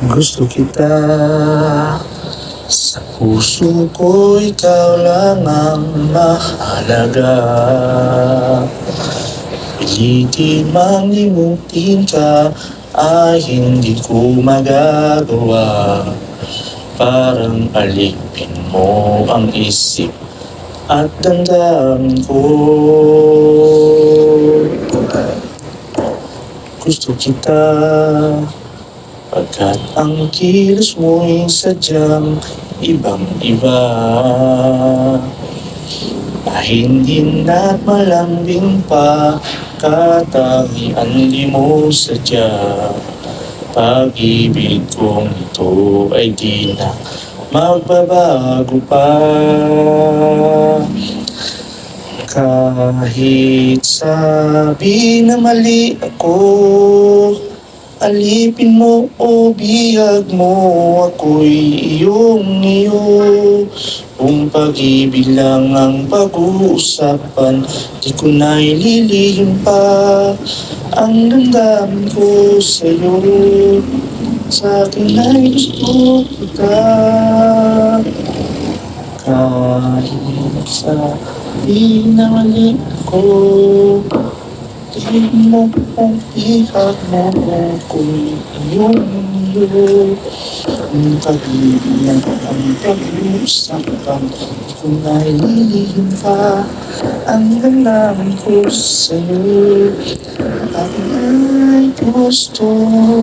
Gusto kita, sa puso ko ikaw lang ang mahalaga. Pilitin mang limutin ka ay hindi ko magagawa. Parang alipin mo ang isip at damdamin ko. Gusto kita, pagkat ang kilos mo'y sadyang ibang-iba. Hindi na't malambing pa, katangian di mo sadya. Pag-ibig kong ito ay di na magbabago pa. Kahit sabi na mali ako, alipin mo o bihag mo, ako'y iyong-iyo. Kung pag-ibig lang ang pag-uusapan, di ko na ililihim pa ang damdamin ko sa'yo. Sa akin ay gusto kita, kahit sabi na mali ako. Tingin mo kung ihag mo ako'y iyong-iyo. Ang pag-ibig lang ang pag-uusapan, di ko na ililihim pa ang damdamin ko sa'yo. Ang ay gusto